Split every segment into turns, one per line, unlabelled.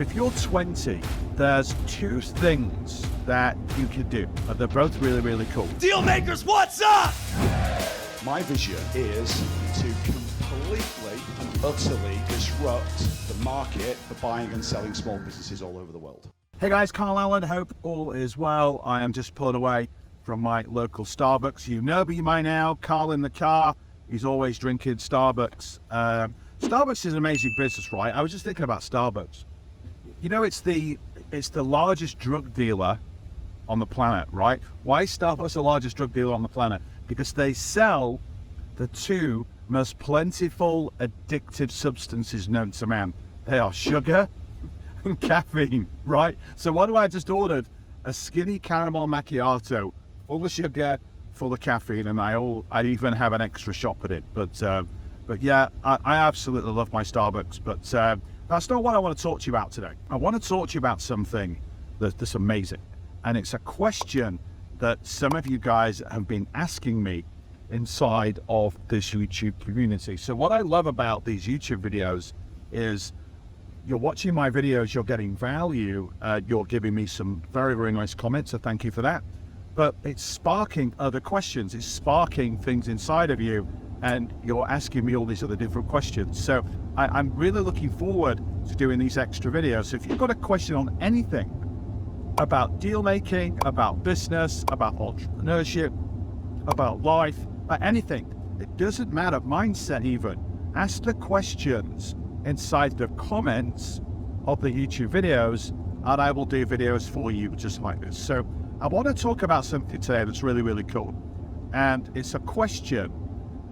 If you're 20, there's two things that you can do. They're both really, really cool.
Dealmakers, what's up?
My vision is to completely and utterly disrupt the market for buying and selling small businesses all over the world.
Hey guys, Carl Allen, hope all is well. I am just pulling away from my local Starbucks. You know me by now, Carl in the car. He's always drinking Starbucks. Starbucks is an amazing business, right? I was just thinking about Starbucks. You know, it's the largest drug dealer on the planet, right? Why is Starbucks the largest drug dealer on the planet? Because they sell the two most plentiful addictive substances known to man. They are sugar and caffeine, right? So what do I just ordered? A skinny caramel macchiato, full of sugar, full of caffeine, and I even have an extra shot with it. But yeah, I absolutely love my Starbucks. But that's not what I want to talk to you about today. I want to talk to you about something that's amazing, and it's a question that some of you guys have been asking me inside of this YouTube community. So what I love about these YouTube videos is you're watching my videos, you're getting value, you're giving me some very, very nice comments, so thank you for that. But it's sparking other questions, it's sparking things inside of you, and you're asking me all these other different questions. So I'm really looking forward to doing these extra videos. So if you've got a question on anything about deal making, about business, about entrepreneurship, about life, about anything, it doesn't matter, mindset even, ask the questions inside the comments of the YouTube videos, and I will do videos for you just like this. So I want to talk about something today that's really, really cool. And it's a question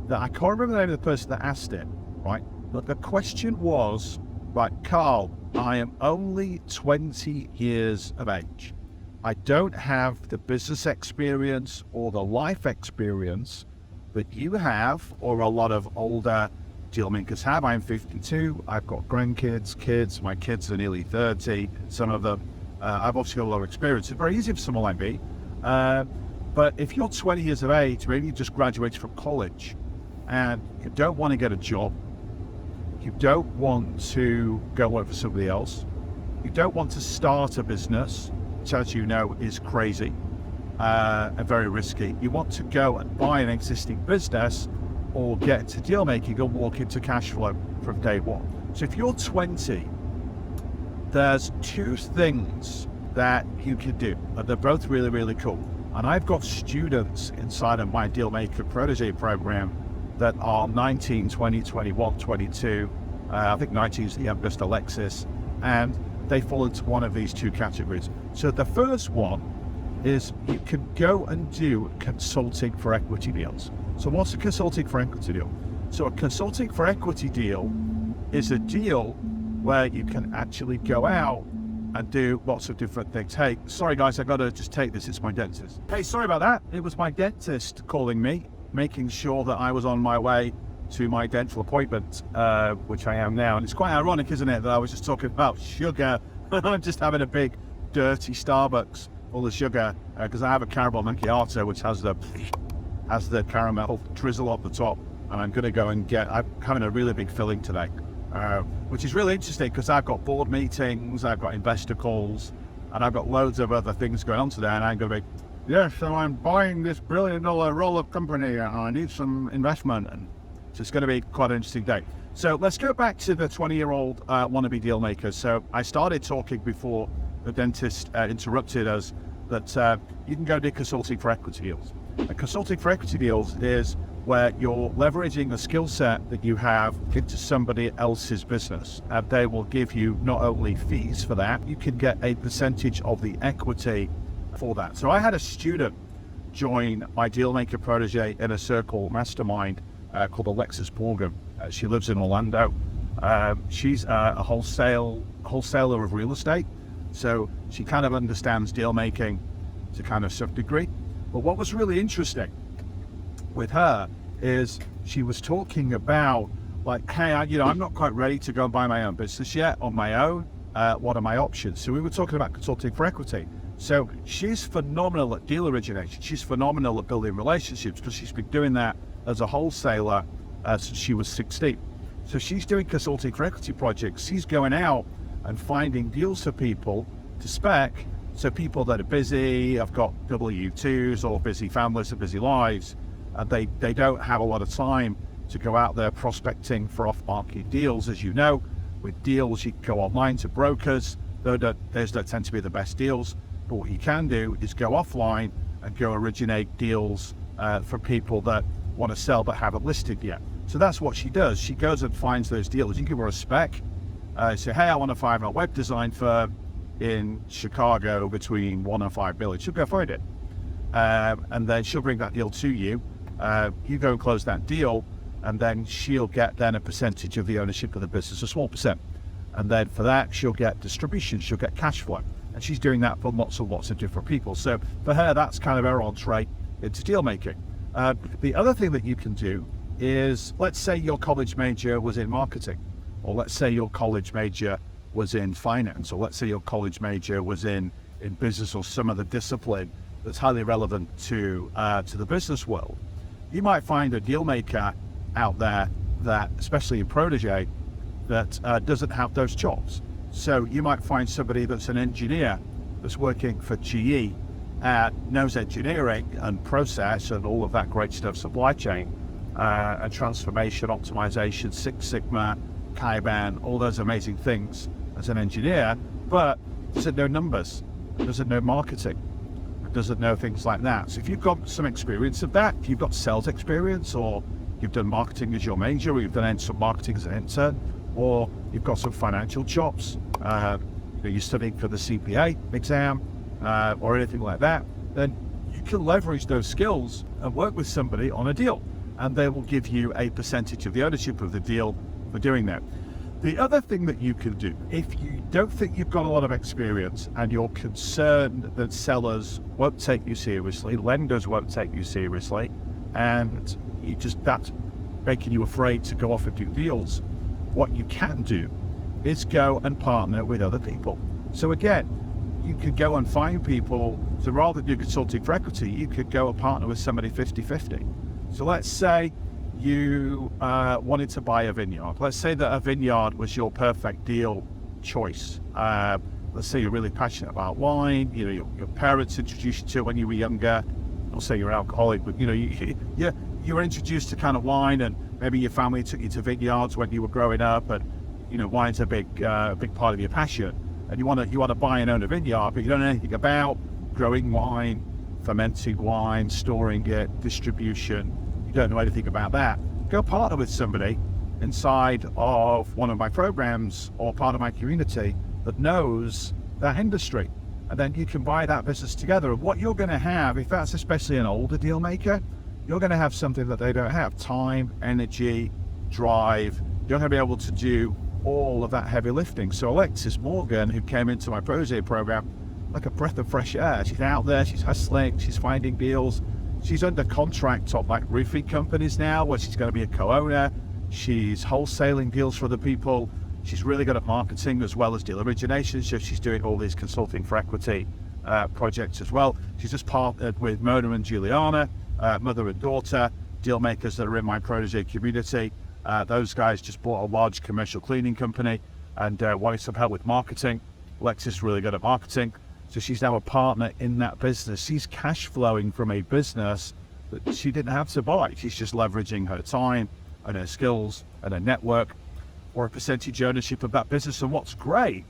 that I can't remember the name of the person that asked it, right? But the question was, right, Carl, I am only 20 years of age. I don't have the business experience or the life experience that you have, or a lot of older deal makers have. I'm 52, I've got grandkids, kids, my kids are nearly 30, some of them, I've obviously got a lot of experience. It's very easy for someone like me. But if you're 20 years of age, maybe you just graduated from college, and you don't want to get a job, you don't want to go work for somebody else, you don't want to start a business, which as you know is crazy and very risky. You want to go and buy an existing business or get into deal making and walk into cash flow from day one. So if you're 20, there's two things that you can do, and they're both really, really cool. And I've got students inside of my Dealmaker Protege program that are 19, 20, 21, 22. I think 19 is the youngest, Alexis, and they fall into one of these two categories. So the first one is you can go and do consulting for equity deals. So what's a consulting for equity deal? So a consulting for equity deal is a deal where you can actually go out and do lots of different things. Hey, sorry guys, I gotta just take this, it's my dentist. Hey, sorry about that. It was my dentist calling me, making sure that I was on my way to my dental appointment, which I am now. And it's quite ironic, isn't it, that I was just talking about sugar. I'm just having a big, dirty Starbucks full of sugar, because I have a caramel macchiato, which has the caramel drizzle on the top. And I'm gonna go and I'm having a really big filling today, which is really interesting because I've got board meetings, I've got investor calls, and I've got loads of other things going on today, and I'm gonna be, yeah, so I'm buying this $1 billion roll-up company and I need some investment. And so it's going to be quite an interesting day. So let's go back to the 20-year-old wannabe deal maker. So I started talking before the dentist interrupted us that you can go do consulting for equity deals. Consulting for equity deals is where you're leveraging the skill set that you have into somebody else's business. And they will give you not only fees for that, you can get a percentage of the equity for that. So I had a student join my Dealmaker Protege in a circle mastermind called Alexis Borgham. She lives in Orlando. She's a wholesaler of real estate, so she kind of understands deal making to kind of some degree. But what was really interesting with her is she was talking about, like, hey, I'm not quite ready to go and buy my own business yet on my own. What are my options? So we were talking about consulting for equity. So she's phenomenal at deal origination. She's phenomenal at building relationships because she's been doing that as a wholesaler since she was 16. So she's doing consulting for equity projects. She's going out and finding deals for people to spec. So people that are busy, have got W-2s or busy families or busy lives, and they don't have a lot of time to go out there prospecting for off-market deals. As you know, with deals, you can go online to brokers. Those don't tend to be the best deals. But what you can do is go offline and go originate deals for people that want to sell but haven't listed yet. So that's what she does. She goes and finds those deals. You give her a spec, say, hey, I want to find a web design firm in Chicago between 1 and 5 million. She'll go find it. And then she'll bring that deal to you. You go and close that deal, and then she'll get then a percentage of the ownership of the business, a small percent. And then for that, she'll get distribution, she'll get cash flow. And she's doing that for lots of different people. So for her, that's kind of her entree into deal making. The other thing that you can do is, let's say your college major was in marketing, or let's say your college major was in finance, or let's say your college major was in business or some other discipline that's highly relevant to the business world. You might find a deal maker out there that, especially in Protégé, that doesn't have those jobs. So you might find somebody that's an engineer that's working for GE, knows engineering and process and all of that great stuff, supply chain and transformation, optimization, Six Sigma, Kaizen, all those amazing things as an engineer, but doesn't know numbers, doesn't know marketing, doesn't know things like that. So if you've got some experience of that, if you've got sales experience, or you've done marketing as your major, or you've done some marketing as an intern, or you've got some financial chops, you're studying for the CPA exam, or anything like that, then you can leverage those skills and work with somebody on a deal, and they will give you a percentage of the ownership of the deal for doing that. The other thing that you can do, if you don't think you've got a lot of experience and you're concerned that sellers won't take you seriously, lenders won't take you seriously, and that's making you afraid to go off and do deals, what you can do is go and partner with other people. So again, you could go and find people, so rather than do consulting for equity, you could go and partner with somebody 50-50. So let's say you wanted to buy a vineyard. Let's say that a vineyard was your perfect deal choice. Let's say you're really passionate about wine, your parents introduced you to it when you were younger. I'll say you're alcoholic, but you were introduced to kind of wine, and maybe your family took you to vineyards when you were growing up, and wine's a big part of your passion. And you want to buy and own a vineyard, but you don't know anything about growing wine, fermenting wine, storing it, distribution. You don't know anything about that. Go partner with somebody inside of one of my programs or part of my community that knows that industry, and then you can buy that business together. And what you're going to have, if that's especially an older deal maker, you're going to have something that they don't have: time, energy, drive. You're going to be able to do all of that heavy lifting. So Alexis Morgan, who came into my Protégé program, like a breath of fresh air. She's out there, she's hustling, she's finding deals. She's under contract on like roofing companies now, where she's going to be a co-owner. She's wholesaling deals for other people. She's really good at marketing as well as deal origination. So she's doing all these consulting for equity projects as well. She's just partnered with Mona and Juliana, mother and daughter, deal makers that are in my Protégé community. Those guys just bought a large commercial cleaning company and wanted some help with marketing. Alexis is really good at marketing. So she's now a partner in that business. She's cash flowing from a business that she didn't have to buy. She's just leveraging her time and her skills and her network, or a percentage ownership of that business. And what's great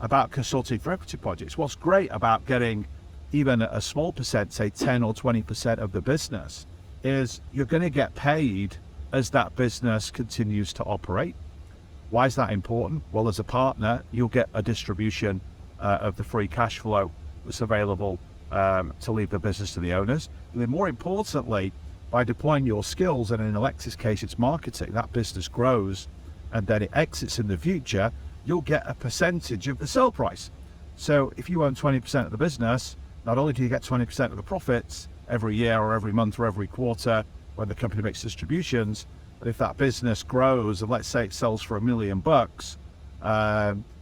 about consulting for equity projects, what's great about getting even a small percent, say 10 or 20% of the business, is you're going to get paid as that business continues to operate. Why is that important? Well, as a partner, you'll get a distribution of the free cash flow that's available to leave the business to the owners. And then more importantly, by deploying your skills, and in Alexis' case, it's marketing, that business grows and then it exits in the future, you'll get a percentage of the sell price. So if you own 20% of the business, not only do you get 20% of the profits every year or every month or every quarter when the company makes distributions, but if that business grows, and let's say it sells for $1 million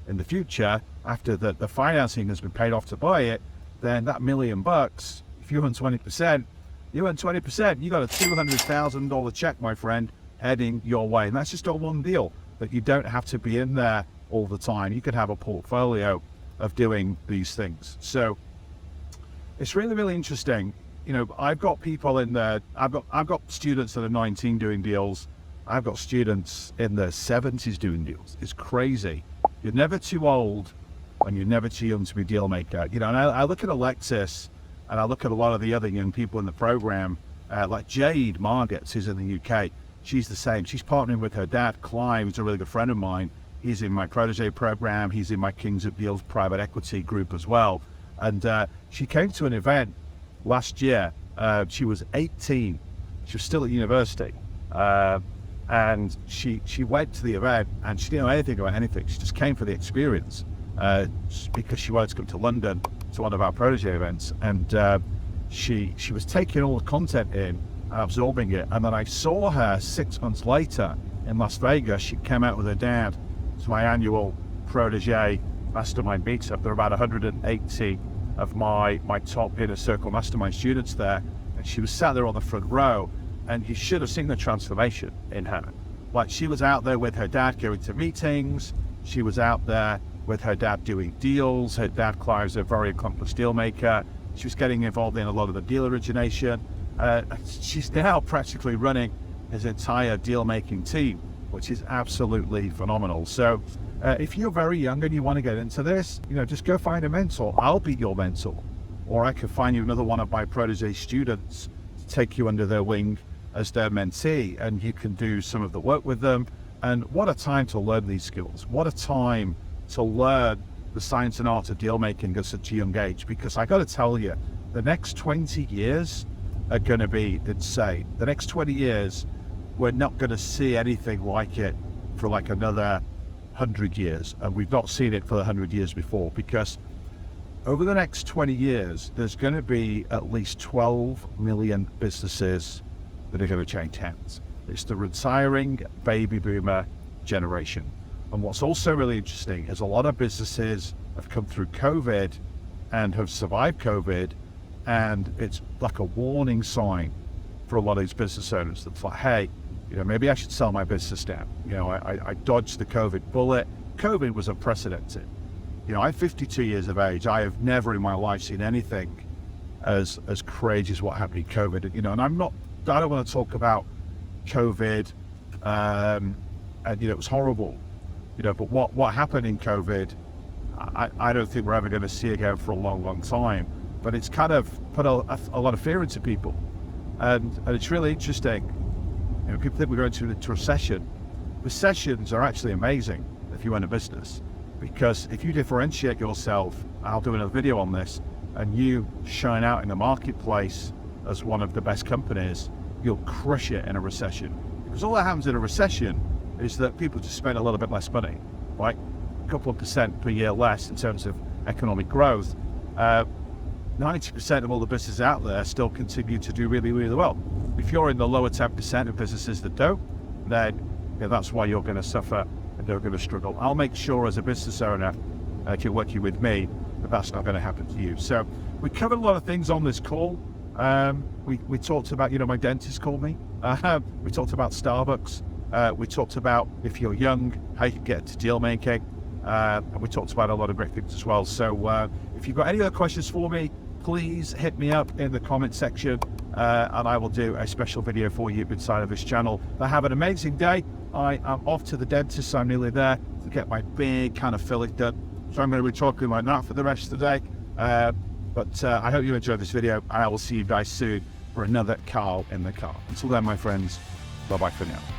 in the future, after the financing has been paid off to buy it, then that $1 million, if you own 20%, you got a $200,000 check, my friend, heading your way. And that's just on one deal, that you don't have to be in there all the time. You could have a portfolio of doing these things. So it's really, really interesting. You know, I've got people in there, I've got students that are 19 doing deals. I've got students in their 70s doing deals. It's crazy. You're never too old and you're never too young to be a deal maker. You know, and I look at Alexis and I look at a lot of the other young people in the program, like Jade Margets, who's in the UK. She's the same. She's partnering with her dad, Clive, who's a really good friend of mine. He's in my protege program. He's in my Kings of Deals private equity group as well. And she came to an event last year. She was 18. She was still at university. And she went to the event and she didn't know anything about anything. She just came for the experience because she wanted to come to London to one of our protege events. And she was taking all the content in and absorbing it. And then I saw her 6 months later in Las Vegas. She came out with her dad to my annual protege mastermind meetup. There are about 180 of my top inner circle mastermind students there. And she was sat there on the front row. And you should have seen the transformation in her. Like, she was out there with her dad going to meetings. She was out there with her dad doing deals. Her dad, Clive's a very accomplished deal maker. She was getting involved in a lot of the deal origination. She's now practically running his entire deal making team, which is absolutely phenomenal. So if you're very young and you want to get into this, you know, just go find a mentor. I'll be your mentor, or I could find you another one of my protege students to take you under their wing as their mentee, and you can do some of the work with them. And what a time to learn these skills. What a time to learn the science and art of deal making at such a young age, because I got to tell you, the next 20 years are going to be insane. The next 20 years, we're not going to see anything like it for like another 100 years. And we've not seen it for 100 years before, because over the next 20 years, there's going to be at least 12 million businesses that are going to change hands. It's the retiring baby boomer generation. And what's also really interesting is a lot of businesses have come through COVID and have survived COVID, and it's like a warning sign for a lot of these business owners that's like, hey, you know, maybe I should sell my business now. You know, I dodged the COVID bullet. COVID was unprecedented. You know, I'm 52 years of age. I have never in my life seen anything as crazy as what happened in COVID. You know, and I don't want to talk about COVID, and you know, it was horrible, you know, but what happened in COVID, I don't think we're ever going to see again for a long, long time. But it's kind of put a lot of fear into people, and it's really interesting. You know, people think we're going into a recession. Recessions are actually amazing if you run a business, because if you differentiate yourself, I'll do another video on this, and you shine out in the marketplace as one of the best companies, you'll crush it in a recession. Because all that happens in a recession is that people just spend a little bit less money, right? A couple of % per year less in terms of economic growth. 90% of all the businesses out there still continue to do really, really well. If you're in the lower 10% of businesses that don't, then that's why you're going to suffer and they're going to struggle. I'll make sure as a business owner, if you're working with me, that that's not going to happen to you. So we covered a lot of things on this call. We talked about, you know, my dentist called me. We talked about Starbucks. We talked about, if you're young, how you can get to deal making. And we talked about a lot of great things as well. So if you've got any other questions for me, please hit me up in the comment section, and I will do a special video for you inside of this channel. But have an amazing day. I am off to the dentist, so I'm nearly there to get my big kind of filling done. So I'm going to be talking like that for the rest of the day. But I hope you enjoyed this video, and I will see you guys soon for another Carl in the Car. Until then, my friends, bye-bye for now.